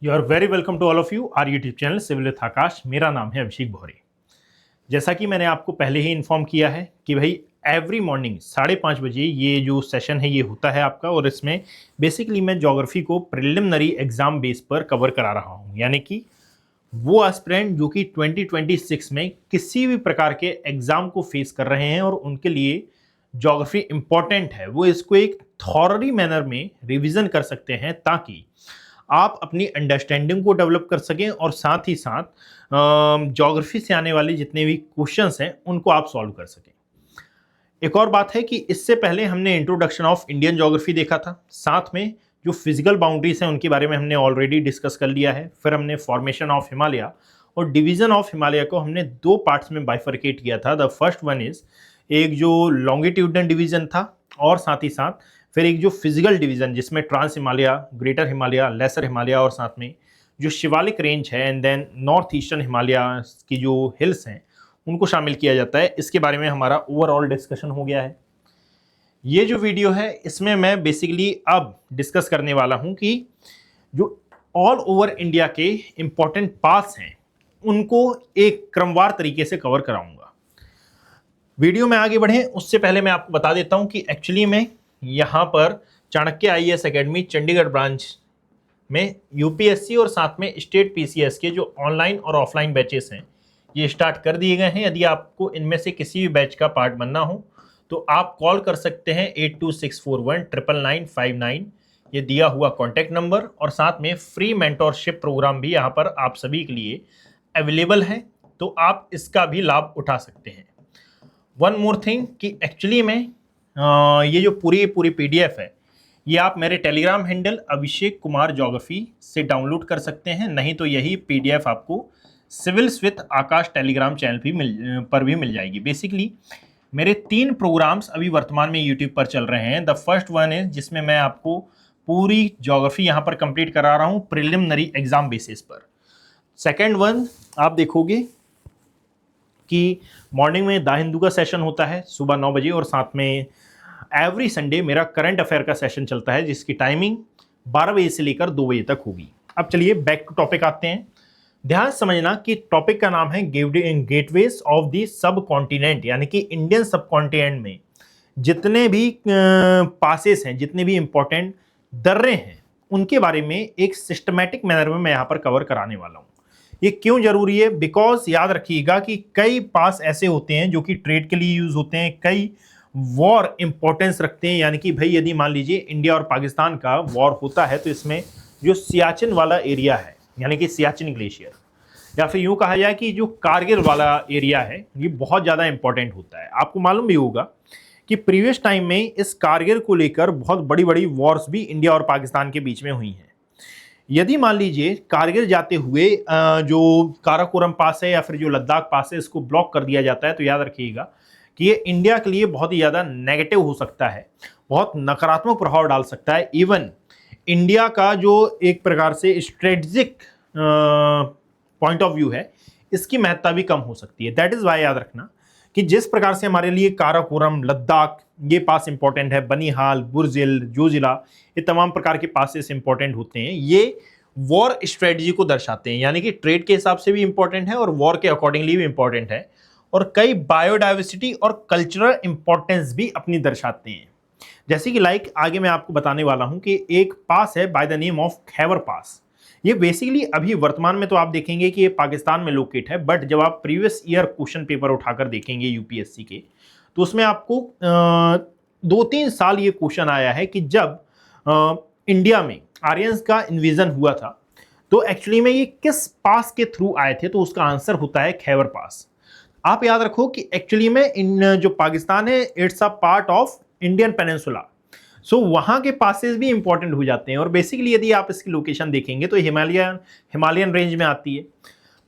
You are very welcome to all of you our YouTube channel civil with Aakash. मेरा नाम है अभिषेक भौरे। जैसा कि मैंने आपको पहले ही इन्फॉर्म किया है कि भाई एवरी मॉर्निंग 5:30 बजे ये जो सेशन है ये होता है आपका, और इसमें बेसिकली मैं ज्योग्राफी को प्रिलिमिनरी एग्जाम बेस पर कवर करा रहा हूँ। यानी कि वो एस्पिरेंट जो कि 2026 में किसी भी प्रकार के एग्जाम को फेस कर रहे हैं और उनके लिए ज्योग्राफी इंपॉर्टेंट है, वो इसको एक थॉरली मैनर में रिवीजन कर सकते हैं ताकि आप अपनी अंडरस्टैंडिंग को डेवलप कर सकें और साथ ही साथ ज्योग्राफी से आने वाले जितने भी क्वेश्चंस हैं उनको आप सॉल्व कर सकें। एक और बात है कि इससे पहले हमने इंट्रोडक्शन ऑफ इंडियन ज्योग्राफी देखा था, साथ में जो फिजिकल बाउंड्रीज हैं उनके बारे में हमने ऑलरेडी डिस्कस कर लिया है। फिर हमने फॉर्मेशन ऑफ हिमालय और डिवीजन ऑफ हिमालय को हमने दो पार्ट्स में बाइफरकेट किया था। द फर्स्ट वन इज एक जो लॉन्गिट्यूडनल डिवीजन था, और साथ ही साथ फिर एक जो फिजिकल डिवीजन जिसमें trans Himalaya, greater Himalaya, lesser Himalaya और साथ में जो शिवालिक रेंज है and then north eastern Himalaya की जो हिल्स हैं उनको शामिल किया जाता है। इसके बारे में हमारा ओवरऑल डिस्कशन हो गया है। ये जो वीडियो है इसमें मैं बेसिकली अब डिस्कस करने वाला हूं कि जो ऑल ओवर इंडिया के इंपॉर्टेंट पास हैं उनको एक क्रमवार तरीके से कवर कराऊंगा। वीडियो में आगे बढ़ें उससे पहले मैं आपको बता देता हूं कि एक्चुअली में यहाँ पर Chanakya IAS academy Chandigarh branch में यूपीएससी और साथ में स्टेट पीसीएस के जो ऑनलाइन और ऑफलाइन बैचेस हैं ये स्टार्ट कर दिए गए हैं। यदि आपको इनमें से किसी भी बैच का पार्ट बनना हो तो आप कॉल कर सकते हैं 8264199959, ये दिया हुआ कॉन्टैक्ट नंबर, और साथ में फ्री मेंटोरशिप प्रोग्राम भी यहाँ पर आप सभी के लिए अवेलेबल है, तो आप इसका भी लाभ उठा सकते हैं। वन मोर थिंग कि एक्चुअली में ये जो पूरी पीडीएफ है ये आप मेरे Telegram handle Abhishek Kumar geography से डाउनलोड कर सकते हैं, नहीं तो यही पीडीएफ आपको civils with Akash Telegram channel पर भी मिल जाएगी। बेसिकली मेरे 3 प्रोग्राम्स अभी वर्तमान में यूट्यूब पर चल रहे हैं। द फर्स्ट वन है जिसमें मैं आपको पूरी ज्योग्राफी यहाँ पर कंप्लीट करा रहा हूँ प्रिलिमिनरी एग्जाम बेसिस पर। सेकेंड वन आप देखोगे कि मॉर्निंग में द हिंदू का सेशन होता है सुबह 9 बजे, और साथ में एवरी संडे मेरा करंट अफेयर का सेशन चलता है जिसकी टाइमिंग 12 बजे से लेकर 2 बजे तक होगी। अब चलिए बैक टू टॉपिक आते हैं। ध्यान समझना कि टॉपिक का नाम है gateways of the sub continent, यानी कि इंडियन सब कॉन्टिनेंट में जितने भी पासेस हैं, जितने भी इंपॉर्टेंट दर्रे हैं उनके बारे में एक सिस्टमैटिक मैनर में मैं यहाँ पर कवर कराने वाला हूँ। ये क्यों जरूरी है? बिकॉज याद रखिएगा कि कई पास ऐसे होते हैं जो कि ट्रेड के लिए यूज होते हैं, कई वॉर इंपॉर्टेंस रखते हैं। यानी कि भाई यदि मान लीजिए इंडिया और पाकिस्तान का वॉर होता है तो इसमें जो सियाचिन वाला एरिया है, यानी कि सियाचिन ग्लेशियर, या फिर यूं कहा जाए कि जो कारगिल वाला एरिया है, ये बहुत ज़्यादा इंपॉर्टेंट होता है। आपको मालूम भी होगा कि प्रीवियस टाइम में इस कारगिल को लेकर बहुत बड़ी बड़ी वॉर्स भी इंडिया और पाकिस्तान के बीच में हुई हैं। यदि मान लीजिए कारगिल जाते हुए जो काराकोरम पास है या फिर जो लद्दाख पास है इसको ब्लॉक कर दिया जाता है, तो याद रखिएगा कि ये इंडिया के लिए बहुत ही ज़्यादा नेगेटिव हो सकता है, बहुत नकारात्मक प्रभाव डाल सकता है। इवन इंडिया का जो एक प्रकार से स्ट्रेटजिक पॉइंट ऑफ व्यू है इसकी महत्ता भी कम हो सकती है। दैट इज़ वाई याद रखना कि जिस प्रकार से हमारे लिए काराकोरम, लद्दाख ये पास इंपॉर्टेंट है, बनिहाल, बुरजिल, जोजिला, ये तमाम प्रकार के पासेस इंपॉर्टेंट होते हैं, ये वॉर स्ट्रेटजी को दर्शाते हैं। यानी कि ट्रेड के हिसाब से भी इंपॉर्टेंट है और वॉर के अकॉर्डिंगली भी इंपॉर्टेंट है, और कई बायोडाइवर्सिटी और कल्चरल इंपॉर्टेंस भी अपनी दर्शाते हैं। जैसे कि लाइक आगे मैं आपको बताने वाला हूं कि एक पास है by the name of Khyber pass. ये बेसिकली अभी वर्तमान में तो आप देखेंगे कि ये पाकिस्तान में लोकेट है, बट जब आप प्रीवियस ईयर क्वेश्चन पेपर उठाकर देखेंगे यूपीएससी के तो उसमें आपको 2-3 साल ये क्वेश्चन आया है कि जब इंडिया में आर्यंस का इन्वेजन हुआ था तो एक्चुअली में ये किस पास के थ्रू आए थे, तो उसका आंसर होता है खैबर पास। आप याद रखो कि एक्चुअली में इन जो पाकिस्तान है it's a part of Indian peninsula, so वहाँ के पासेस भी इंपॉर्टेंट हो जाते हैं। और बेसिकली यदि आप इसकी लोकेशन देखेंगे तो हिमालयन रेंज में आती है।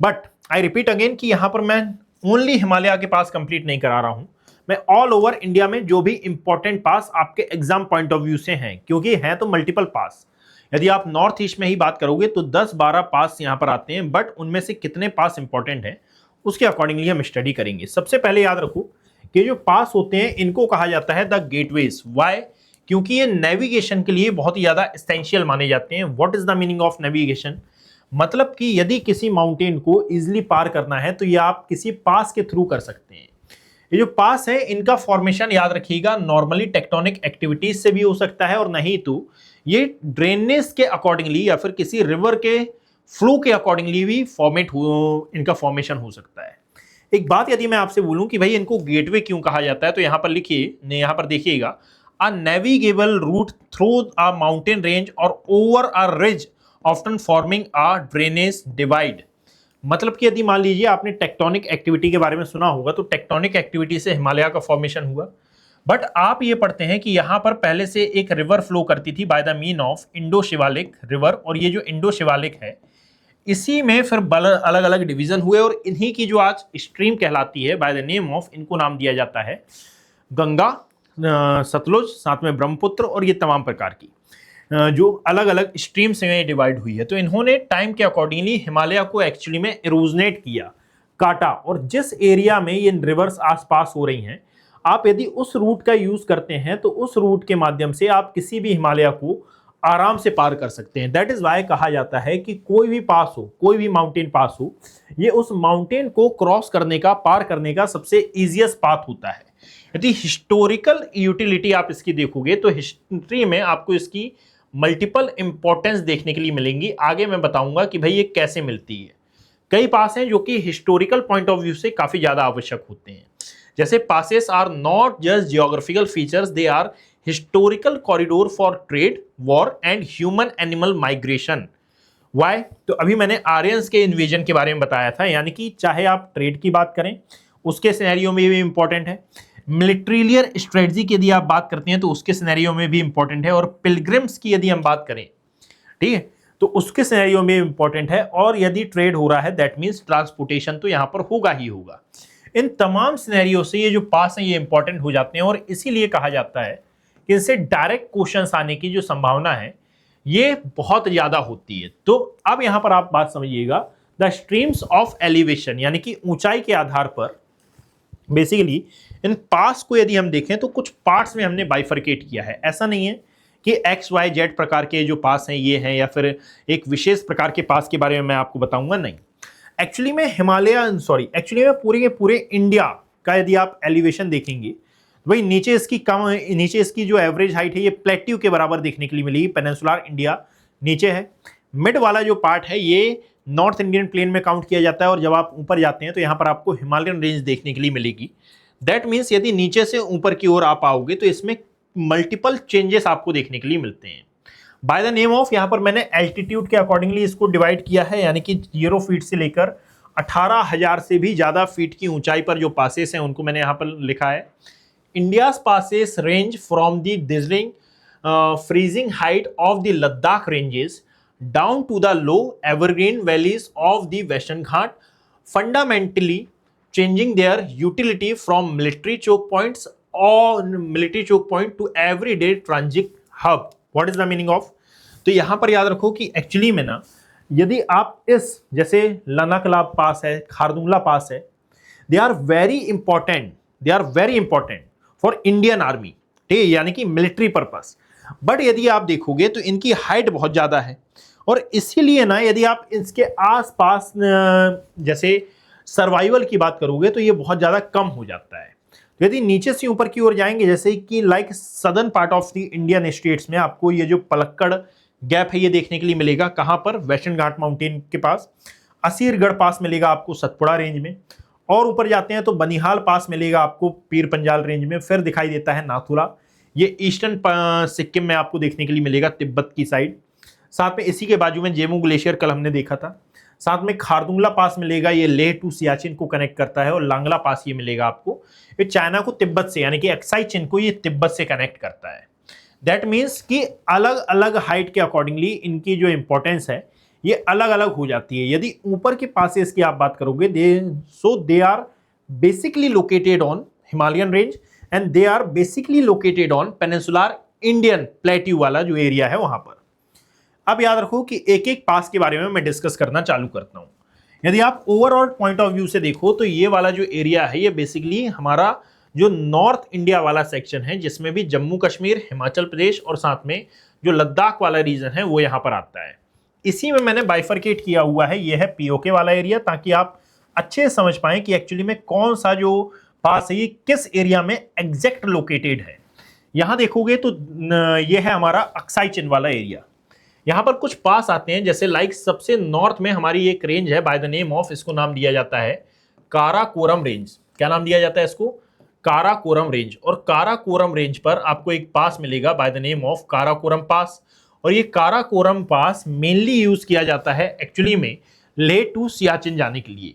बट आई रिपीट अगेन कि यहाँ पर मैं ओनली हिमालय के पास कंप्लीट नहीं करा रहा हूँ, मैं ऑल ओवर इंडिया में जो भी इंपॉर्टेंट पास आपके एग्जाम पॉइंट ऑफ व्यू से हैं, क्योंकि हैं तो मल्टीपल पास। यदि आप नॉर्थ ईस्ट में ही बात करोगे तो 10-12 पास यहाँ पर आते हैं, बट उनमें से कितने पास इंपॉर्टेंट हैं उसके अकॉर्डिंगली हम स्टडी करेंगे। सबसे पहले याद रखो कि जो पास होते हैं इनको कहा जाता है द गेटवेज। वाई? क्योंकि ये नेविगेशन के लिए बहुत ही ज्यादा एसेंशियल माने जाते हैं। What is the meaning of navigation? मतलब कि यदि किसी माउंटेन को इजिली पार करना है तो ये आप किसी पास के थ्रू कर सकते हैं। ये जो पास है इनका फॉर्मेशन याद रखिएगा नॉर्मली टेक्टोनिक एक्टिविटीज से भी हो सकता है और नहीं तो ये ड्रेनेज के अकॉर्डिंगली या फिर किसी रिवर के फ्लो के अकॉर्डिंगली भी इनका फॉर्मेशन हो सकता है। एक बात यदि मैं आपसे बोलूं कि भाई इनको गेटवे क्यों कहा जाता है तो यहां पर लिखिए, यहां पर देखिएगा, a navigable route through a mountain range और over a ridge often forming a drainage divide. मतलब कि यदि मान लीजिए आपने टेक्टोनिक एक्टिविटी के बारे में सुना होगा तो टेक्टोनिक एक्टिविटी से हिमालय का फॉर्मेशन हुआ, बट आप ये पढ़ते हैं कि यहां पर पहले से एक रिवर फ्लो करती थी by the mean of Indo Shivalik river, और ये जो इंडो शिवालिक है इसी में फिर अलग अलग डिवीजन हुए और इन्हीं की जो आज स्ट्रीम कहलाती है बाय द नेम ऑफ, इनको नाम दिया जाता है गंगा, सतलुज, साथ में ब्रह्मपुत्र, और ये तमाम प्रकार की जो अलग अलग स्ट्रीम्स में डिवाइड हुई है। तो इन्होंने टाइम के अकॉर्डिंगली हिमालय को एक्चुअली में इरोजनेट किया, काटा, और जिस एरिया में ये रिवर्स आसपास हो रही हैं आप यदि उस रूट का यूज करते हैं तो उस रूट के माध्यम से आप किसी भी हिमालय को आराम से पार कर सकते हैं। दैट इज वाई कहा जाता है कि कोई भी पास हो, कोई भी माउंटेन पास हो, ये उस माउंटेन को क्रॉस करने का, पार करने का सबसे इजीएस्ट पाथ होता है। यदि हिस्टोरिकल यूटिलिटी आप इसकी देखोगे तो हिस्ट्री में आपको इसकी मल्टीपल इंपॉर्टेंस देखने के लिए मिलेंगी। आगे मैं बताऊंगा कि भाई ये कैसे मिलती है। कई पास हैं जो कि हिस्टोरिकल पॉइंट ऑफ व्यू से काफी ज्यादा आवश्यक होते हैं। जैसे passes are not just geographical features, they are historical corridor for trade, war and human animal migration. Why? तो अभी मैंने आर्यंस के इन्वेजन के बारे में बताया था, यानी कि चाहे आप ट्रेड की बात करें उसके सिनेरियो में भी इंपॉर्टेंट है, मिलिट्रिलियर स्ट्रेटजी की यदि आप बात करते हैं तो उसके सिनेरियो में भी इंपॉर्टेंट है, और पिलग्रिम्स की यदि हम बात करें, ठीक है, तो उसके सिनेरियो में इंपॉर्टेंट है, और यदि ट्रेड हो रहा है दैट मींस ट्रांसपोर्टेशन तो यहां पर होगा ही होगा। इन तमाम सिनेरियो से ये जो पास हैं ये इंपॉर्टेंट हो जाते हैं, और इसीलिए कहा जाता है कि इनसे डायरेक्ट क्वेश्चंस आने की जो संभावना है ये बहुत ज्यादा होती है। तो अब यहां पर आप बात समझिएगा, द स्ट्रीम्स ऑफ एलिवेशन, यानी कि ऊंचाई के आधार पर बेसिकली इन पास को यदि हम देखें तो कुछ पार्ट्स में हमने बाइफरकेट किया है। ऐसा नहीं है कि एक्स वाई जेड प्रकार के जो पास हैं ये हैं, या फिर एक विशेष प्रकार के पास के बारे में मैं आपको बताऊंगा, नहीं। एक्चुअली में एक्चुअली में पूरे के पूरे इंडिया का यदि आप एलिवेशन देखेंगे तो भाई नीचे इसकी जो एवरेज हाइट है ये प्लेट्यू के बराबर देखने के लिए मिलेगी। पेनिनसुलर इंडिया नीचे है, मिड वाला जो पार्ट है ये नॉर्थ इंडियन प्लेन में काउंट किया जाता है, और जब आप ऊपर जाते हैं तो यहाँ पर आपको हिमालयन रेंज देखने के लिए मिलेगी। दैट मीन्स यदि नीचे से ऊपर की ओर आप आओगे तो इसमें मल्टीपल चेंजेस आपको देखने के लिए मिलते हैं। बाय द नेम ऑफ, यहाँ पर मैंने एल्टीट्यूड के अकॉर्डिंगली इसको डिवाइड किया है, यानी कि 0 फीट से लेकर 18,000 से भी ज्यादा फीट की ऊंचाई पर जो पासेस हैं उनको मैंने यहाँ पर लिखा है। India's passes range from the dazzling freezing height of the Ladakh ranges down to the low evergreen valleys of the western Ghat, fundamentally changing their utility from military choke points to everyday transit hub. What is the meaning of? तो यहां पर याद रखो कि actually में ना यदि आप इस जैसे लनाकला पास है, खारदुंगला पास है, they are very important for Indian army, ठीक है, यानी कि मिलिट्री पर्पस। बट यदि आप देखोगे तो इनकी हाइट बहुत ज्यादा है, और इसीलिए ना यदि आप इसके आसपास जैसे सर्वाइवल की बात करोगे तो ये बहुत ज्यादा कम हो जाता है। तो यदि नीचे से ऊपर की ओर जाएंगे, जैसे कि like southern part of the Indian states में आपको ये जो पलक्कड़ गैप है ये देखने के लिए मिलेगा। कहां पर? वेस्टर्न घाट माउंटेन के पास। असीरगढ़ पास मिलेगा आपको सतपुड़ा रेंज में, और ऊपर जाते हैं तो बनिहाल पास मिलेगा आपको पीर पंजाल रेंज में। फिर दिखाई देता है नाथुला, ये ईस्टर्न सिक्किम में आपको देखने के लिए मिलेगा, तिब्बत की साइड। साथ में इसी के बाजू में जेमू ग्लेशियर कल हमने देखा था। साथ में खारदुंगला पास मिलेगा, ये लेह टू सियाचिन को कनेक्ट करता है, और लांगला पास ये मिलेगा आपको, ये चाइना को तिब्बत से, यानी कि एक्साई चिन को ये तिब्बत से कनेक्ट करता है। दैट मीन्स कि अलग अलग हाइट के अकॉर्डिंगली इनकी जो इंपॉर्टेंस है ये अलग अलग हो जाती है। यदि ऊपर के पासेस की आप बात करोगे they are basically located on Himalayan range, and they are basically located on peninsular Indian plateau वाला जो एरिया है वहां पर। अब याद रखो कि एक एक पास के बारे में मैं डिस्कस करना चालू करता हूं। यदि आप ओवरऑल पॉइंट ऑफ व्यू से देखो तो ये वाला जो एरिया है ये बेसिकली हमारा जो नॉर्थ इंडिया वाला सेक्शन है, जिसमें भी जम्मू कश्मीर, हिमाचल प्रदेश और साथ में जो लद्दाख वाला रीजन है वो यहां पर आता है। इसी में मैंने बाइफरकेट किया हुआ है, ये है पीओके वाला एरिया, ताकि आप अच्छे से समझ पाएं कि एक्चुअली में कौन सा जो पास है ये किस एरिया में एग्जैक्ट लोकेटेड है। यहां देखोगे तो ये है हमारा अक्साई चिन वाला एरिया। यहां पर कुछ पास आते हैं, जैसे लाइक सबसे नॉर्थ में हमारी एक रेंज है बाय द नेम ऑफ, इसको नाम दिया जाता है काराकोरम रेंज। क्या नाम दिया जाता है इसको? काराकोरम रेंज। और काराकोरम रेंज पर आपको एक पास मिलेगा by the name of Karakoram pass. और ये काराकोरम पास मेनली यूज किया जाता है एक्चुअली में ले टू सियाचिन जाने के लिए।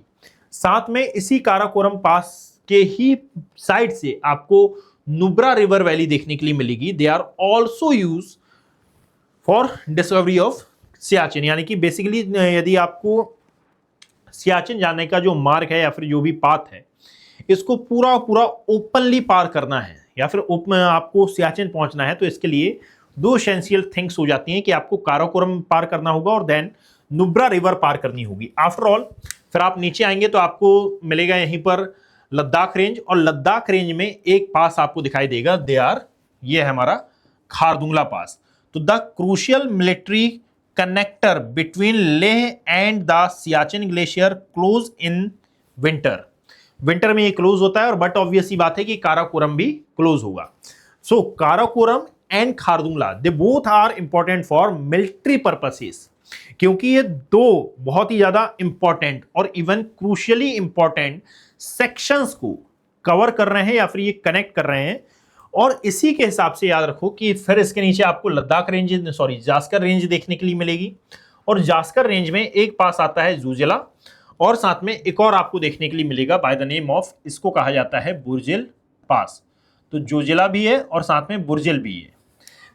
साथ में इसी काराकोरम पास के ही साइड से आपको नुब्रा रिवर वैली देखने के लिए मिलेगी। They are also use for discovery of Siachen, यानी कि बेसिकली यदि आपको सियाचिन जाने का जो मार्ग है या फिर जो भी पाथ है, इसको पूरा पूरा ओपनली पार करना है या फिर आपको सियाचिन पहुंचना है, तो इसके लिए दो एसेंशियल थिंग्स हो जाती हैं कि आपको काराकोरम पार करना होगा और देन नुब्रा रिवर पार करनी होगी। आफ्टर ऑल फिर आप नीचे आएंगे तो आपको मिलेगा यहीं पर लद्दाख रेंज, और लद्दाख रेंज में एक पास आपको दिखाई देगा, दे आर, ये है हमारा खारदुंगला पास। तो the crucial military connector between Leh and the Siachen glacier close in winter. Winter में ये क्लोज होता है, और बट ऑब्वियस ही बात है कि काराकोरम भी क्लोज होगा। So Karakoram and Khardungla they both are important for military purposes, क्योंकि ये दो बहुत ही ज्यादा इंपॉर्टेंट और इवन क्रूशियली इंपॉर्टेंट सेक्शंस को कवर कर रहे हैं या फिर ये कनेक्ट कर रहे हैं। और इसी के हिसाब से याद रखो कि फिर इसके नीचे आपको लद्दाख रेंज, जास्कर रेंज देखने के लिए मिलेगी। और जास्कर रेंज में एक पास आता है जूजिला, और साथ में एक और आपको देखने के लिए मिलेगा बाय द नेम ऑफ, इसको कहा जाता है बुर्जिल पास। तो जोजिला भी है और साथ में बुर्जिल भी है।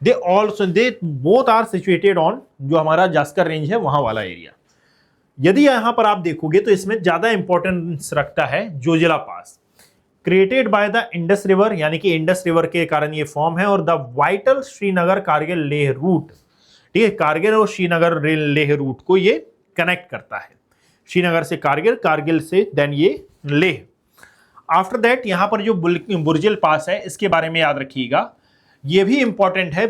They both are situated on जो हमारा जास्कर रेंज है वहां वाला एरिया। यदि यहां पर आप देखोगे तो इसमें ज्यादा इंपॉर्टेंस रखता है Zojila pass, created by the Indus river, यानी कि इंडस रिवर के कारण ये फॉर्म है, और the vital Srinagar Kargil Leh route, ठीक है, कारगिल और श्रीनगर लेह रूट को ये कनेक्ट करता है, श्रीनगर से कारगिल, कारगिल से देन ये लेह। आफ्टर दैट यहां पर जो बुर्जिल पास है इसके बारे में याद रखिएगा, ये भी इंपॉर्टेंट है।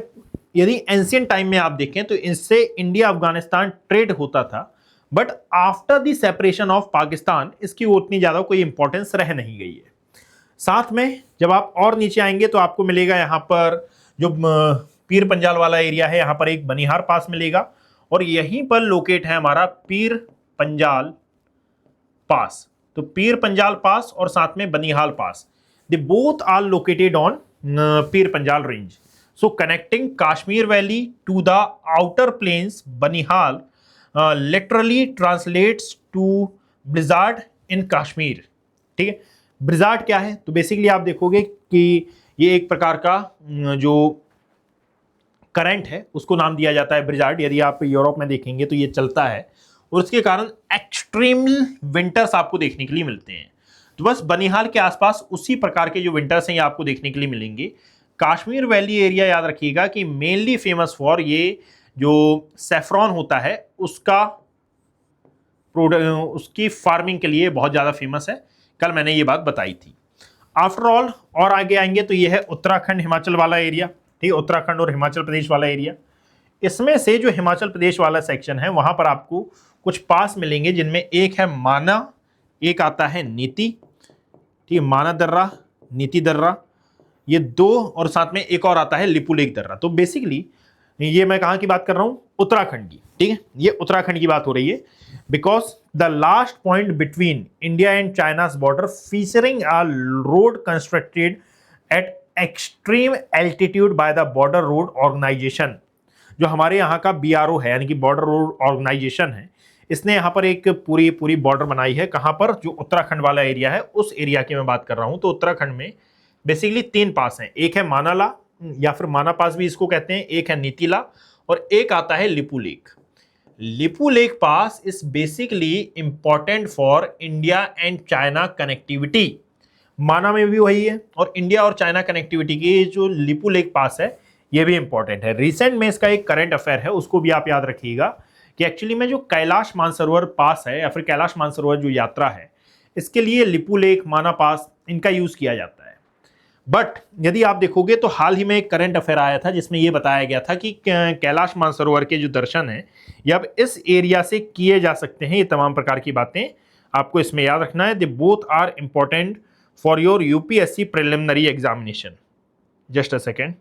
यदि एंशियंट टाइम में आप देखें तो इससे इंडिया अफगानिस्तान ट्रेड होता था, but after the separation of Pakistan इसकी उतनी ज्यादा कोई इंपॉर्टेंस रह नहीं गई है। साथ में जब आप और नीचे आएंगे तो आपको मिलेगा यहाँ पर जो पीर पंजाल वाला एरिया है, यहाँ पर एक बनिहार पास मिलेगा, और यहीं पर लोकेट है हमारा पीर पंजाल पास। तो पीर पंजाल पास और साथ में Banihal pass, they both are located on Pir Panjal range. So connecting Kashmir valley to the outer plains, Banihal literally translates to blizzard in Kashmir. ठीक है, ब्लिजार्ड क्या है? तो बेसिकली आप देखोगे कि ये एक प्रकार का जो करंट है उसको नाम दिया जाता है ब्लिजार्ड। यदि आप यूरोप में देखेंगे तो ये चलता है, और उसके कारण एक्सट्रीम विंटर्स आपको देखने के लिए मिलते हैं। तो बस बनिहाल के आसपास उसी प्रकार के जो विंटर्स हैं ये आपको देखने के लिए मिलेंगे। कश्मीर वैली एरिया याद रखिएगा कि मेनली फेमस फॉर ये जो सेफ्रॉन होता है उसका उसकी फार्मिंग के लिए बहुत ज़्यादा फेमस है। कल मैंने ये बात बताई थी। आफ्टर ऑल और आगे आएंगे तो ये है उत्तराखंड हिमाचल वाला एरिया, ठीक है, उत्तराखंड और हिमाचल प्रदेश वाला एरिया। इसमें से जो हिमाचल प्रदेश वाला सेक्शन है वहां पर आपको कुछ पास मिलेंगे, जिनमें एक है माना, एक आता है नीति, ठीक है, माना दर्रा, नीति दर्रा, ये दो, और साथ में एक और आता है लिपुलेख दर्रा। तो बेसिकली ये मैं कहाँ की बात कर रहा हूँ? उत्तराखंड की, ठीक है, ये उत्तराखंड की बात हो रही है। Because the last point between India and China's border featuring a road constructed at extreme altitude by the border road organisation, जो हमारे यहाँ का BRO है यानी कि बॉर्डर रोड ऑर्गेनाइजेशन है, इसने यहाँ पर एक पूरी बॉर्डर बनाई है। कहाँ पर? जो उत्तराखंड वाला एरिया है उस एरिया की मैं बात कर रहा हूँ। तो उत्तराखंड में बेसिकली 3 पास हैं, एक है मानाला या फिर माना पास भी इसको कहते हैं, एक है नीतिला, और एक आता है Lipulekh. Lipulekh pass is basically important for India and China connectivity. माना में भी वही है, और इंडिया और चाइना कनेक्टिविटी की जो लिपुलेख पास है ये भी इंपॉर्टेंट है। रिसेंट में इसका एक करंट अफेयर है, उसको भी आप याद रखिएगा कि एक्चुअली में जो कैलाश मानसरोवर पास है या फिर कैलाश मानसरोवर जो यात्रा है, इसके लिए लिपुलेख, माना पास, इनका यूज किया जाता है। बट यदि आप देखोगे तो हाल ही में एक करंट अफेयर आया था जिसमें यह बताया गया था कि कैलाश मानसरोवर के जो दर्शन हैं ये अब इस एरिया से किए जा सकते हैं। ये तमाम प्रकार की बातें आपको इसमें याद रखना है। They both are important for your UPSC preliminary examination. Just a second.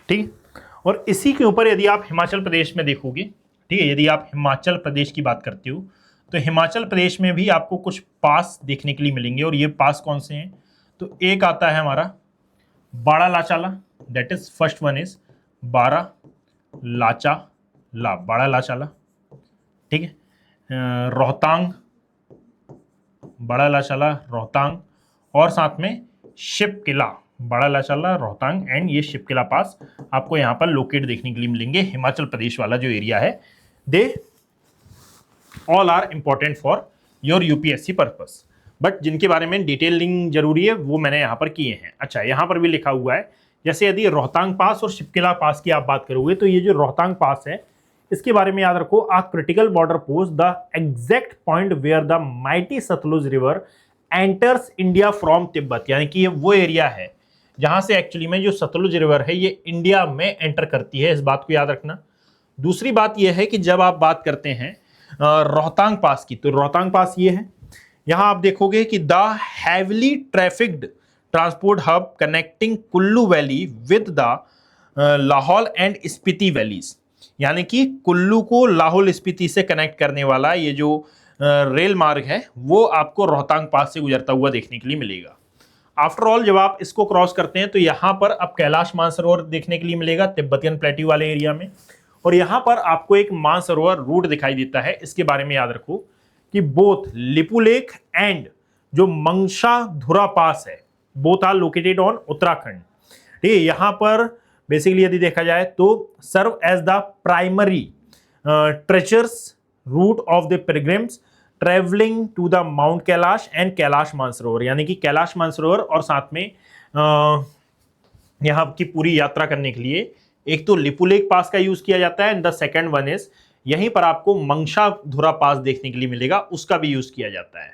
ठीक है, और इसी के ऊपर यदि आप हिमाचल प्रदेश में देखोगे, ठीक है, यदि आप हिमाचल प्रदेश की बात करते हो तो हिमाचल प्रदेश में भी आपको कुछ पास देखने के लिए मिलेंगे। और ये पास कौन से हैं? तो एक आता है हमारा Bara Lachala, that is first one is Bara Lachala, बाड़ा लाचाला। ठीक है, रोहतांग, बाड़ा लाचाला रोहतांग, और साथ में शिपकिला, बाड़ा लाचाला रोहतांग एंड ये शिपकिला पास आपको यहाँ पर लोकेट देखने के लिए मिलेंगे। हिमाचल प्रदेश वाला जो एरिया है, they all are important for your UPSC purpose, but जिनके बारे में डिटेलिंग जरूरी है वो मैंने यहाँ पर किए हैं। अच्छा, यहाँ पर भी लिखा हुआ है, जैसे यदि रोहतांग पास और शिपकिला पास की आप बात करोगे तो ये जो रोहतांग पास है इसके बारे में याद रखो, a critical border post the exact point where the mighty Sutlej river enters India from Tibet, यानी कि ये वो एरिया है जहां से एक्चुअली में जो सतलुज रिवर है ये इंडिया में एंटर करती है। इस बात को याद रखना। दूसरी बात यह है कि जब आप बात करते हैं रोहतांग पास की, तो रोहतांग पास ये है, यहां आप देखोगे कि the heavily trafficked transport hub connecting Kullu valley with the Lahaul and Spiti valleys, यानी कि कुल्लू को लाहौल स्पीति से कनेक्ट करने वाला ये जो रेल मार्ग है वो आपको रोहतांग पास से गुजरता हुआ देखने के लिए मिलेगा। आफ्टर ऑल जब आप इसको क्रॉस करते हैं तो यहां पर अब कैलाश मानसरोवर देखने के लिए मिलेगा तिब्बतियन प्लेट्यू वाले एरिया में, और यहां पर आपको एक मानसरोवर रूट दिखाई देता है। इसके बारे में याद रखो कि बोथ लिपुलेख एंड जो मंगशाधुरा पास है, both are located on Uttarakhand. ठीक है, यहां पर बेसिकली यदि देखा जाए तो serve as the primary traders route of the pilgrims travelling to the mount Kailash and Kailash Mansarovar, यानी कि कैलाश मानसरोवर और साथ में यहाँ की पूरी यात्रा करने के लिए एक तो लिपुलेख पास का यूज किया जाता है and the second one is यहीं पर आपको मंगशाधुरा पास देखने के लिए मिलेगा, उसका भी यूज किया जाता है।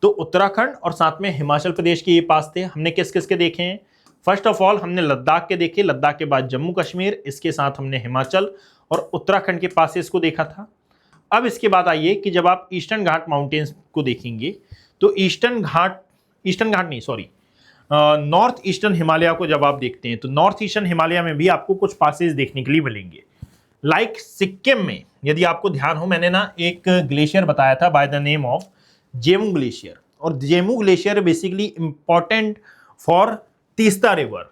तो उत्तराखंड और साथ में हिमाचल प्रदेश के ये पास थे। हमने किस किस के देखे हैं? फर्स्ट ऑफ ऑल हमने लद्दाख के देखे, लद्दाख के बाद जम्मू कश्मीर, इसके साथ हमने हिमाचल और उत्तराखंड के पासेस को देखा था। अब इसके बाद आइए कि जब आप ईस्टर्न घाट माउंटेन्स को देखेंगे तो नॉर्थ ईस्टर्न हिमालय को जब आप देखते हैं तो नॉर्थ ईस्टर्न हिमालय में भी आपको कुछ पासेस देखने के लिए मिलेंगे। लाइक सिक्किम में यदि आपको ध्यान हो, मैंने ना एक ग्लेशियर बताया था by the name of Zemu glacier, और Zemu glacier basically important for Teesta river.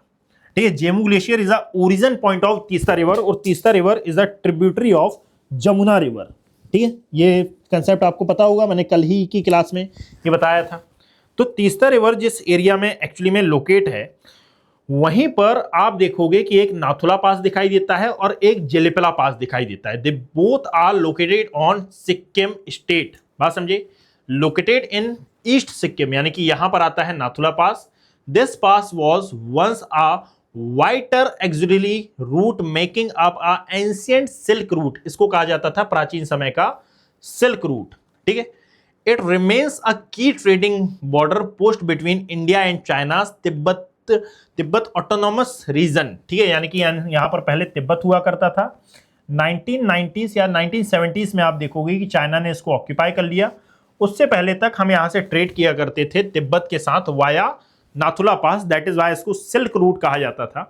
ठीक है, Zemu glacier is the origin point of Teesta river और Teesta river is the tributary of Jamuna river. ठीक है, ये कंसेप्ट आपको पता होगा, मैंने कल ही की क्लास में ये बताया था। तो तीस्ता रिवर जिस एरिया में एक्चुअली में लोकेट है वहीं पर आप देखोगे कि एक नाथुला पास दिखाई देता है और एक जेलिपला पास दिखाई देता है। They both are located on Sikkim state. बात समझे, लोकेटेड इन ईस्ट सिक्किम, यानी कि यहां पर आता है Nathula pass. This pass was once a wider auxiliary route making up a ancient silk route, इसको कहा जाता था प्राचीन समय का सिल्क रूट। ठीक है, इट रिमेन्स अ की trading border post between India and China Tibet autonomous region. ठीक है, यानी कि यहां पर पहले तिब्बत हुआ करता था। 1990s या 1970s में आप देखोगे कि चाइना ने इसको ऑक्यूपाई कर लिया। उससे पहले तक हम यहां से ट्रेड किया करते थे तिब्बत के साथ via Nathula pass, that is why इसको सिल्क रूट कहा जाता था।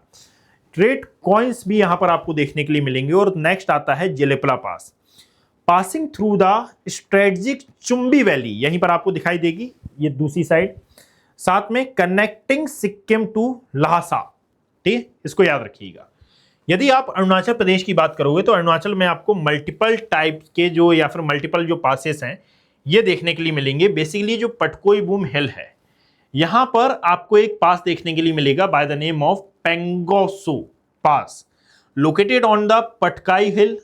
ट्रेड कॉइन्स भी यहां पर आपको देखने के लिए मिलेंगे। और नेक्स्ट आता है Jelepla pass, passing through the strategic Chumbi valley, यहीं पर आपको दिखाई देगी ये दूसरी साइड, साथ में कनेक्टिंग सिक्किम टू लहासा। ठीक, इसको याद रखिएगा। यदि आप अरुणाचल प्रदेश की बात करोगे तो अरुणाचल में आपको मल्टीपल टाइप के जो या फिर मल्टीपल जो पासेस हैं ये देखने के लिए मिलेंगे। बेसिकली जो पटकोई बूम हिल है यहां पर आपको एक पास देखने के लिए मिलेगा by the name of Pangsau pass, located on the Patkai Hill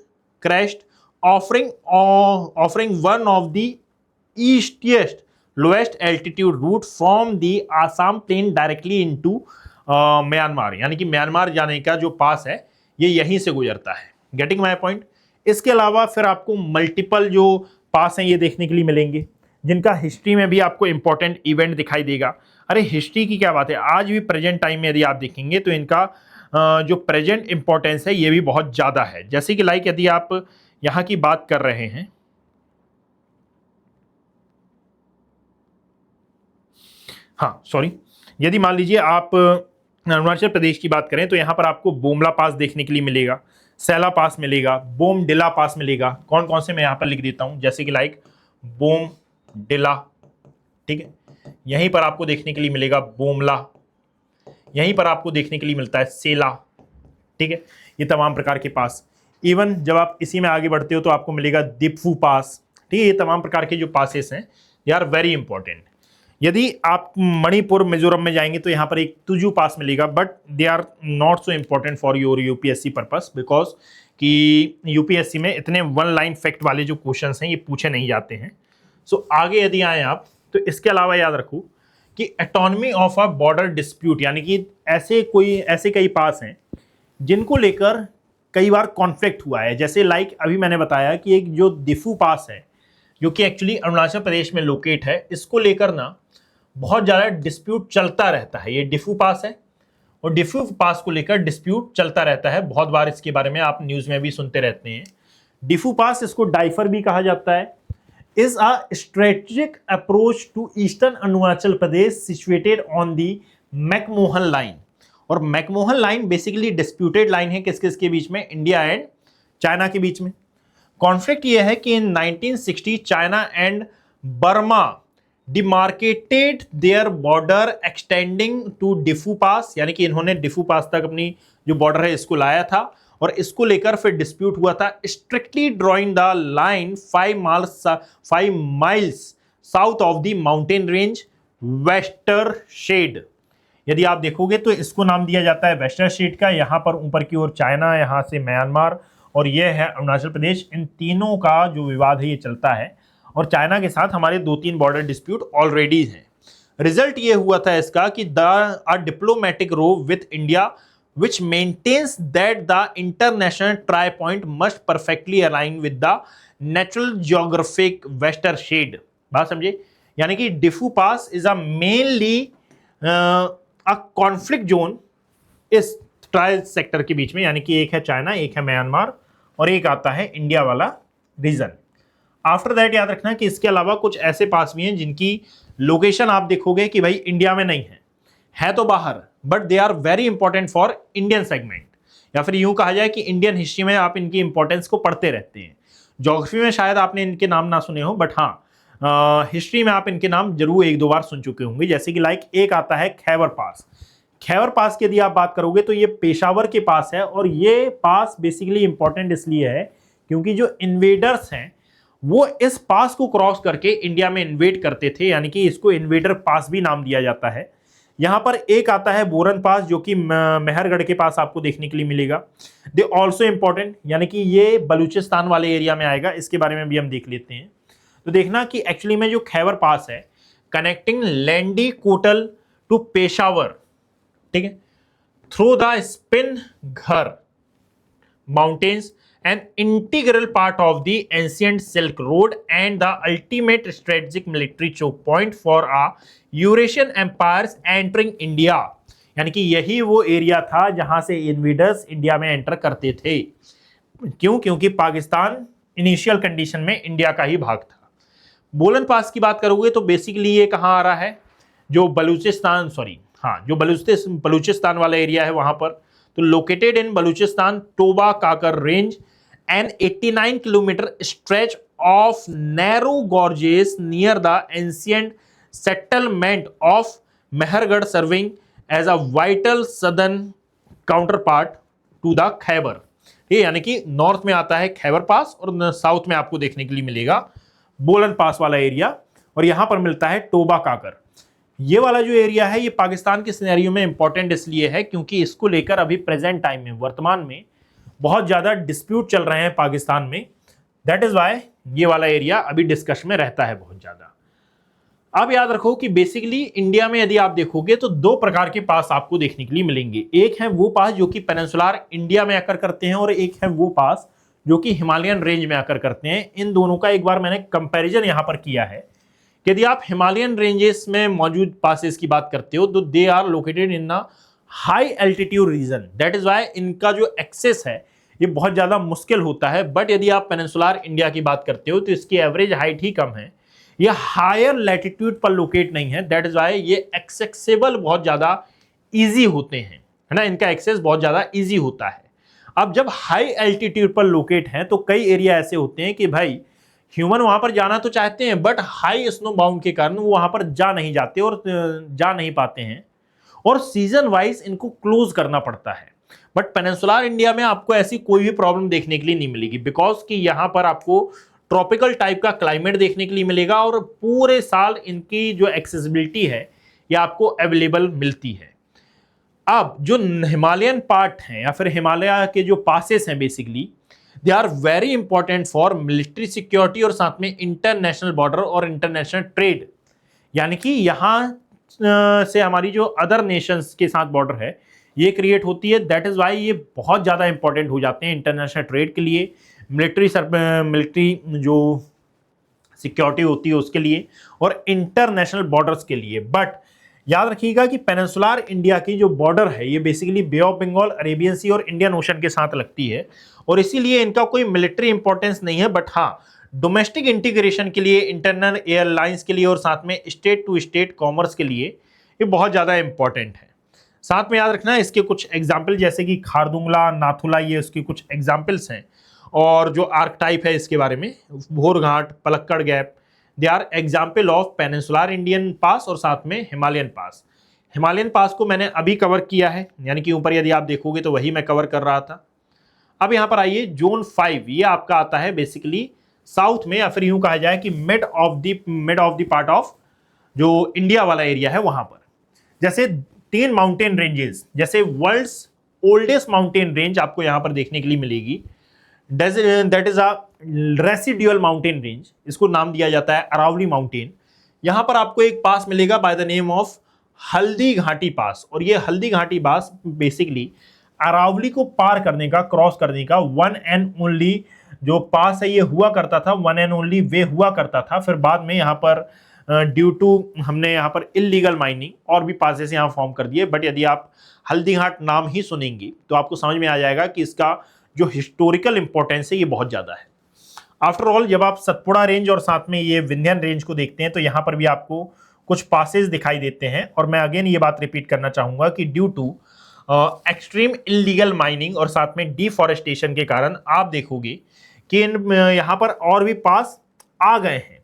crest, offering one of the easiest lowest altitude route from the Assam plain directly into Myanmar, यानी कि म्यांमार जाने का जो पास है ये यहीं से गुजरता है। Getting my point. इसके अलावा फिर आपको मल्टीपल जो पास हैं ये देखने के लिए मिलेंगे, जिनका हिस्ट्री में भी आपको इंपॉर्टेंट इवेंट दिखाई देगा। अरे हिस्ट्री की क्या बात है, आज भी प्रेजेंट टाइम में यदि आप देखेंगे तो इनका जो प्रेजेंट इंपॉर्टेंस है ये भी बहुत ज़्यादा है। जैसे कि लाइक यदि आप यहाँ की बात कर रहे हैं, हाँ सॉरी, यदि मान लीजिए आप अरुणाचल प्रदेश की बात करें तो यहाँ पर आपको बोमला पास देखने के लिए मिलेगा, सैला पास मिलेगा, बोमडिला पास मिलेगा। कौन कौन से मैं यहाँ पर लिख देता हूँ, जैसे कि लाइक बोमडिला, ठीक है, यहीं पर आपको देखने के लिए मिलेगा बोमला, यहीं पर आपको देखने के लिए मिलता है सेला, ठीक है, ये तमाम प्रकार के पास। इवन जब आप इसी में आगे बढ़ते हो तो आपको मिलेगा दिपफू पास, ठीक है। ये तमाम प्रकार के जो पासेस हैं दे आर वेरी इंपॉर्टेंट। यदि आप मणिपुर मिजोरम में जाएंगे तो यहाँ पर एक तुजू पास मिलेगा, but they are not so important for your UPSC purpose, because कि यूपीएससी में इतने वन लाइन फैक्ट वाले जो क्वेश्चंस हैं ये पूछे नहीं जाते हैं। सो आगे यदि आए आप तो इसके अलावा याद रखो कि autonomy of a border dispute, यानी कि ऐसे कई पास हैं जिनको लेकर कई बार कॉन्फ्लिक्ट हुआ है। जैसे लाइक अभी मैंने बताया कि एक जो दिफू पास है जो कि एक्चुअली अरुणाचल प्रदेश में लोकेट है, इसको लेकर ना बहुत ज़्यादा डिस्प्यूट चलता रहता है। ये डिफू पास है और डिफू पास को लेकर डिस्प्यूट चलता रहता है, बहुत बार इसके बारे में आप न्यूज़ में भी सुनते रहते हैं। डिफू पास, इसको डाइफर भी कहा जाता है, is a strategic approach to eastern Arunachal Pradesh situated on the McMahon line. और McMahon line basically disputed line है किस किस के बीच में, इंडिया एंड चाइना के बीच में। कॉन्फ्लिक्ट यह है कि in 1960 China and Burma demarcated their border extending to Diphu pass, यानी कि इन्होंने डिफू पास तक अपनी जो बॉर्डर है इसको लाया था और इसको लेकर फिर डिस्प्यूट हुआ था। Strictly drawing the line 5 miles south of the mountain range watershed. यदि आप देखोगे तो इसको नाम दिया जाता है वेस्टर शेड का। यहाँ पर ऊपर की ओर चाइना, यहाँ से म्यांमार और ये है अरुणाचल प्रदेश। इन तीनों का जो विवाद है ये चलता है और चाइना के साथ हमारे 2-3 बॉर्डर डिस्प्यूट ऑलरेडी हैं। रिजल्ट ये हुआ था इसका कि a diplomatic row with India which maintains that the international try point must perfectly align with the natural geographic western shade। बात समझे, यानी कि Diphu pass is a mainly a conflict zone इस ट्राई सेक्टर के बीच में, यानी कि एक है चाइना, एक है म्यांमार और एक आता है इंडिया वाला रीजन। आफ्टर दैट याद रखना कि इसके अलावा कुछ ऐसे पास भी हैं जिनकी लोकेशन आप देखोगे कि भाई इंडिया में नहीं है तो बाहर, but they are very important for Indian segment, या फिर यूं कहा जाए कि इंडियन हिस्ट्री में आप इनकी इंपॉर्टेंस को पढ़ते रहते हैं। ज्योग्राफी में शायद आपने इनके नाम ना सुने हो, बट हाँ हिस्ट्री में आप इनके नाम जरूर 1-2 बार सुन चुके होंगे। जैसे कि लाइक एक आता है खैबर पास। खैबर पास की यदि आप बात करोगे तो ये पेशावर के पास है और ये पास बेसिकली इंपॉर्टेंट इसलिए है क्योंकि जो इन्वेडर्स हैं वो इस पास को क्रॉस करके इंडिया में इन्वेड करते थे, यानी कि इसको इन्वेडर पास भी नाम दिया जाता है। यहाँ पर एक आता है बोरन पास जो कि मेहरगढ़ के पास आपको देखने के लिए मिलेगा। दे ऑल्सो इंपॉर्टेंट, यानी कि ये बलूचिस्तान वाले एरिया में आएगा, इसके बारे में भी हम देख लेते हैं। तो देखना कि एक्चुअली में जो खैबर पास है कनेक्टिंग लैंडी कोटल टू पेशावर, ठीक है, थ्रू द स्पिन घर mountains, an integral part of the ancient Silk Road and the ultimate strategic military choke point for a Eurasian empires entering India। यानी कि यही वो एरिया था जहां से इन्वेडर्स इंडिया में एंटर करते थे। क्यों? क्योंकि पाकिस्तान इनिशियल कंडीशन में इंडिया का ही भाग था। बोलन पास की बात करोगे तो बेसिकली ये कहाँ आ रहा है, जो बलूचिस्तान जो बलूचिस्तान वाला एरिया है वहां पर। तो located in Balochistan Toba Kakar range an 89 kilometer stretch of narrow gorges near the ancient settlement of Mehergarh, serving as a vital southern counterpart to the Khyber। ये यानी कि नॉर्थ में आता है खैबर पास और साउथ में आपको देखने के लिए मिलेगा बोलन पास वाला एरिया, और यहां पर मिलता है टोबा काकर। ये वाला जो एरिया है ये पाकिस्तान के सिनेरियो में इंपॉर्टेंट इसलिए है क्योंकि इसको लेकर अभी प्रेजेंट टाइम में वर्तमान में बहुत ज़्यादा डिस्प्यूट चल रहे हैं पाकिस्तान में, दैट इज़ वाई ये वाला एरिया अभी डिस्कशन में रहता है बहुत ज़्यादा। अब याद रखो कि बेसिकली इंडिया में यदि आप देखोगे तो दो प्रकार के पास आपको देखने के लिए मिलेंगे। एक है वो पास जो कि पेनिनसुलर इंडिया में आकर करते हैं, और एक है वो पास जो कि हिमालयन रेंज में आकर करते हैं। इन दोनों का एक बार मैंने कंपैरिजन यहां पर किया है। यदि आप हिमालयन रेंजेस में मौजूद पासेस की बात करते हो तो they are located in the high altitude region, that is why इनका जो एक्सेस है ये बहुत ज्यादा मुश्किल होता है। बट यदि आप पेनिनसुलर इंडिया की बात करते हो तो इसकी एवरेज हाइट ही कम है, ये हायर लैटिट्यूड पर लोकेट नहीं है, दैट इज वाई ये एक्सेसिबल बहुत ज्यादा इजी होते हैं, है ना, इनका एक्सेस बहुत ज्यादा इजी होता है। अब जब हाई एल्टीट्यूड पर लोकेट हैं तो कई एरिया ऐसे होते हैं कि भाई ह्यूमन वहां पर जाना तो चाहते हैं बट हाई स्नो बाउंड के कारण वो वहां पर जा नहीं जाते और जा नहीं पाते हैं, और सीजन वाइज इनको क्लोज करना पड़ता है। बट पेनिनसुलर इंडिया में आपको ऐसी कोई भी प्रॉब्लम देखने के लिए नहीं मिलेगी, बिकॉज कि यहां पर आपको ट्रॉपिकल टाइप का क्लाइमेट देखने के लिए मिलेगा और पूरे साल इनकी जो एक्सेसिबिलिटी है ये आपको अवेलेबल मिलती है। अब जो हिमालयन पार्ट है या फिर हिमालय के जो पासेस हैं basically they are very important for military security और साथ में इंटरनेशनल बॉर्डर और इंटरनेशनल ट्रेड, यानी कि यहाँ से हमारी जो अदर नेशंस के साथ बॉर्डर है ये क्रिएट होती है। दैट इज वाई ये बहुत ज़्यादा इंपॉर्टेंट हो जाते हैं इंटरनेशनल ट्रेड के लिए, मिलिट्री जो सिक्योरिटी होती है उसके लिए और इंटरनेशनल बॉर्डर्स के लिए। बट याद रखिएगा कि पेनिनसुलर इंडिया की जो बॉर्डर है ये basically Bay of Bengal, Arabian Sea और इंडियन ओशन के साथ लगती है और इसीलिए इनका कोई मिलिट्री इंपॉर्टेंस नहीं है। बट हाँ, डोमेस्टिक इंटीग्रेशन के लिए, इंटरनल एयरलाइंस के लिए और साथ में स्टेट टू स्टेट कॉमर्स के लिए ये बहुत ज़्यादा इंपॉर्टेंट है। साथ में याद रखना इसके कुछ एग्जाम्पल जैसे कि खारदुंगला, नाथुला, ये उसके कुछ एग्जाम्पल्स हैं। और जो आर्क टाइप है इसके बारे में, Bhorghat, Palakkad gap, they are example of peninsular Indian pass और साथ में हिमालयन पास। हिमालयन पास को मैंने अभी कवर किया है, यानी कि ऊपर यदि आप देखोगे तो वही मैं कवर कर रहा था। अब यहाँ पर आइए, जोन 5 ये आपका आता है बेसिकली साउथ में, या फिर यूं कहा जाए कि mid of the part of जो इंडिया वाला एरिया है वहां पर। जैसे 3 माउंटेन रेंजेस, जैसे वर्ल्ड्स ओल्डेस्ट माउंटेन रेंज आपको यहां पर देखने के लिए मिलेगी, that is a residual mountain range, इसको नाम दिया जाता है अरावली माउंटेन। यहां पर आपको एक पास मिलेगा by the name of Haldi Ghati पास, और ये हल्दी घाटी पास बेसिकली अरावली को पार करने का, क्रॉस करने का वन एंड ओनली जो पास है ये हुआ करता था, वन एंड ओनली वे हुआ करता था। फिर बाद में यहाँ पर ड्यू टू हमने यहाँ पर इलीगल माइनिंग और भी पासेस यहाँ फॉर्म कर दिए। बट यदि आप हल्दी घाट नाम ही सुनेंगे तो आपको समझ में आ जाएगा कि इसका जो हिस्टोरिकल इंपॉर्टेंस है ये बहुत ज़्यादा है। आफ्टर ऑल जब आप सतपुड़ा रेंज और साथ में ये विंध्यन रेंज को देखते हैं तो यहाँ पर भी आपको कुछ पासेस दिखाई देते हैं। और मैं अगेन ये बात रिपीट करना चाहूँगा कि due to extreme illegal mining और साथ में डिफॉरेस्टेशन के कारण आप देखोगे कि यहाँ पर और भी पास आ गए हैं।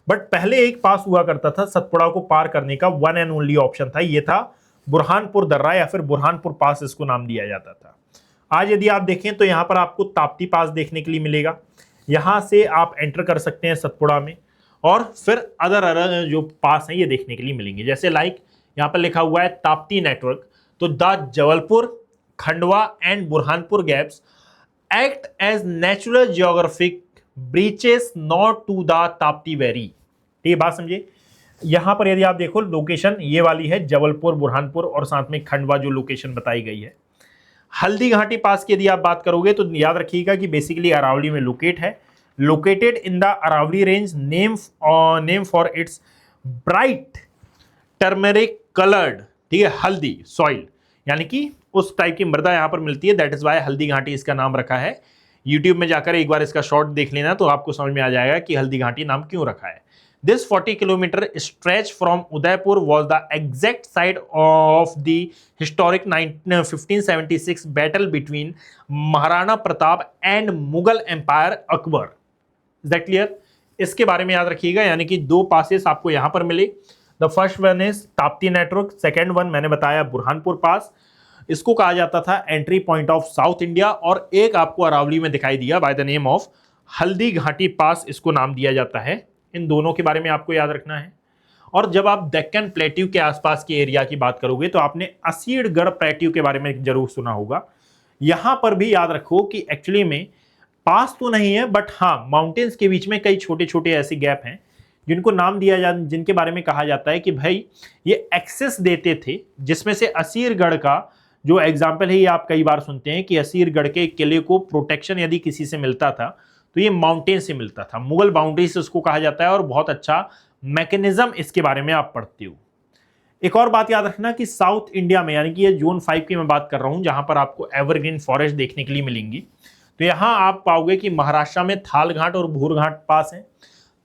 बट पहले एक पास हुआ करता था सतपुड़ा को पार करने का, वन एंड ओनली ऑप्शन था, ये था बुरहानपुर दर्रा या फिर बुरहानपुर पास इसको नाम दिया जाता था। आज यदि आप देखें तो यहाँ पर आपको ताप्ती पास देखने के लिए मिलेगा, यहाँ से आप एंटर कर सकते हैं सतपुड़ा में, और फिर अदर जो पास हैं ये देखने के लिए मिलेंगे। जैसे लाइक यहाँ पर लिखा हुआ है ताप्ती नेटवर्क, तो the Jabalpur, Khandwa and Burhanpur gaps act as natural geographic breaches not to the Tapti valley. ठीक है, बात समझे। यहां पर यदि आप देखो लोकेशन ये वाली है जबलपुर, बुरहानपुर और साथ में खंडवा जो लोकेशन बताई गई है। हल्दी घाटी पास की यदि आप बात करोगे तो याद रखिएगा कि बेसिकली अरावली में लोकेट है, located in the Aravalli range, name for its bright turmeric coloured, ठीक है, हल्दी सॉइल, यानी कि उस टाइप की मृदा यहाँ पर मिलती है, that is Y Haldi Ghati इसका नाम रखा है। यूट्यूब में जाकर एक बार इसका शॉर्ट देख लेना तो आपको समझ में आ जाएगा कि हल्दी घाटी नाम क्यों रखा है। This 40 kilometer stretch from Udaipur was the exact site of the historic 1576 battle between Maharana Pratap and Mughal Empire Akbar. Is that clear? इसके बारे में याद रखिएगा, यानी कि 2 पासेस आपको यहाँ पर मिले। The first one is Tapti network, second one मैंने बताया बुरहानपुर पास, इसको कहा जाता था entry point of south India, और एक आपको अरावली में दिखाई दिया bye the name of Haldi Ghati पास, इसको नाम दिया जाता है। इन दोनों के बारे में आपको याद रखना है। और जब आप डेक्कन प्लेट्यू के आसपास के एरिया की बात करोगे तो आपने असीरगढ़ प्लेट्यू के बारे में जरूर सुना होगा। यहां पर भी याद रखो कि एक्चुअली में पास तो नहीं है, बट हाँ माउंटेन्स के बीच में कई छोटे छोटे ऐसे गैप हैं जिनको नाम जिनके बारे में कहा जाता है कि भाई ये एक्सेस देते थे, जिसमें से असीरगढ़ का जो एग्जाम्पल है ये आप कई बार सुनते हैं कि असीरगढ़ के किले को प्रोटेक्शन यदि किसी से मिलता था तो ये माउंटेन से मिलता था, मुगल बाउंड्री से उसको कहा जाता है, और बहुत अच्छा मैकेनिज्म इसके बारे में आप पढ़ते हो। एक और बात याद रखना कि साउथ इंडिया में, यानी कि ये जोन 5 की मैं बात कर रहा हूं, जहां पर आपको एवरग्रीन फॉरेस्ट देखने के लिए मिलेंगी, तो यहां आप पाओगे कि महाराष्ट्र में थाल घाट और भूर घाट पास है।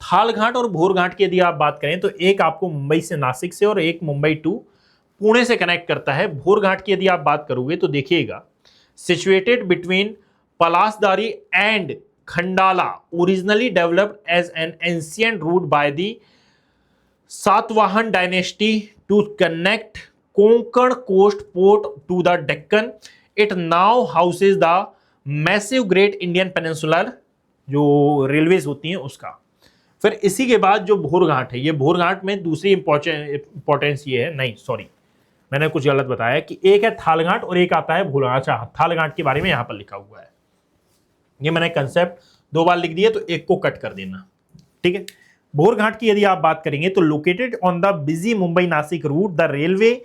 थाल घाट और भूर घाट की यदि आप बात करें तो एक आपको मुंबई से नासिक से और एक मुंबई टू पुणे से कनेक्ट करता है। भूर घाट की यदि आप बात करोगे तो देखिएगा, situated between Palasdari and Khandala, originally developed as an ancient route by the Satavahana dynasty to connect Konkan coast port to the Deccan. It now houses the massive great Indian peninsular जो रेलवेज होती हैं उसका। फिर इसी के बाद जो भूर घाट है, ये भूर घाट में दूसरी इंपॉर्टेंस ये है, नहीं सॉरी मैंने कुछ गलत बताया कि एक है थाल घाट और एक आता है भूर घाट। अच्छा, थाल घाट के बारे में यहां पर लिखा हुआ है, ये मैंने कंसेप्ट 2 बार लिख दिया तो एक को कट कर देना, ठीक है। भूर घाट की यदि आप बात करेंगे तो located on the busy Mumbai Nashik route, the railway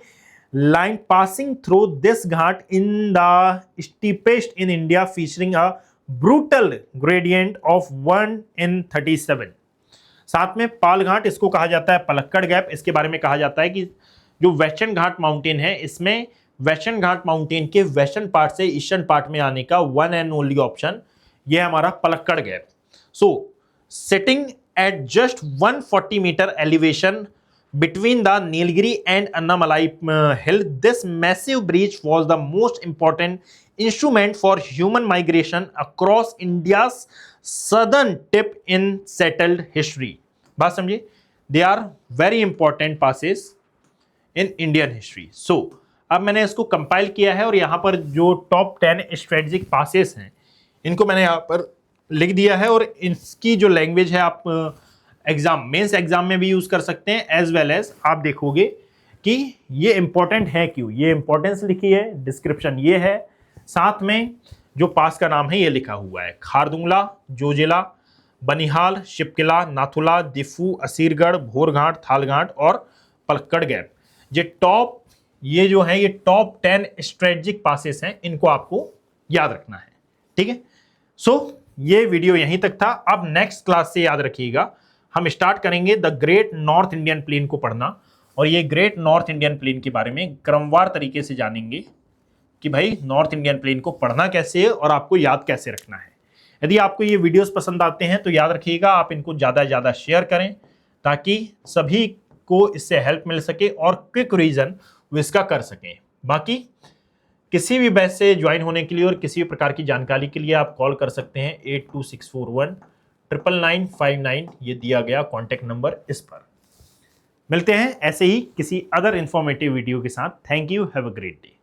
line passing through this ghat in the steepest in India, featuring a brutal gradient of 1:37। साथ में पाल घाट, इसको कहा जाता है पलक्कड़ गैप। इसके बारे में कहा जाता है कि जो वेस्टर्न घाट माउंटेन है, इसमें वेस्टर्न घाट माउंटेन के वेस्टर्न पार्ट से ईस्टर्न पार्ट में आने का वन एंड ओनली ऑप्शन ये हमारा Palakkad gap. So sitting at just 140 meter elevation between the Nilgiri and Annamalai hill, this massive breach was the most important instrument for human migration across India's southern tip in settled history। बात समझिए, they are very important passes in Indian history। So अब मैंने इसको compile किया है और यहां पर जो टॉप 10 स्ट्रेटेजिक पासेस हैं इनको मैंने यहां पर लिख दिया है, और इसकी जो लैंग्वेज है आप एग्जाम मेंस एग्जाम में भी यूज कर सकते हैं, एज वेल एज आप देखोगे कि ये इंपॉर्टेंट है क्यों, ये इंपॉर्टेंस लिखी है, डिस्क्रिप्शन ये है, साथ में जो पास का नाम है ये लिखा हुआ है, खारदुंगला, जोजिला, बनिहाल, शिपकिला, नाथुला, दिफू, असीरगढ़, भोरघाट, थालघाट और पलक्कड़ गैप। ये जो है ये टॉप 10 स्ट्रेटेजिक पासेस हैं, इनको आपको याद रखना है, ठीक है। सो ये वीडियो यहीं तक था। अब नेक्स्ट क्लास से याद रखिएगा हम स्टार्ट करेंगे the great north Indian plain को पढ़ना, और ये ग्रेट नॉर्थ इंडियन प्लेन के बारे में क्रमवार तरीके से जानेंगे कि भाई नॉर्थ इंडियन प्लेन को पढ़ना कैसे है और आपको याद कैसे रखना है। यदि आपको ये वीडियोस पसंद आते हैं तो याद रखिएगा आप इनको ज़्यादा से ज़्यादा शेयर करें ताकि सभी को इससे हेल्प मिल सके और क्विक रिवीजन वो इसका कर सकें। बाकी किसी भी बैच से ज्वाइन होने के लिए और किसी भी प्रकार की जानकारी के लिए आप कॉल कर सकते हैं 8264199959, ये दिया गया कॉन्टैक्ट नंबर, इस पर। मिलते हैं ऐसे ही किसी अदर इंफॉर्मेटिव वीडियो के साथ। Thank you, have a great day.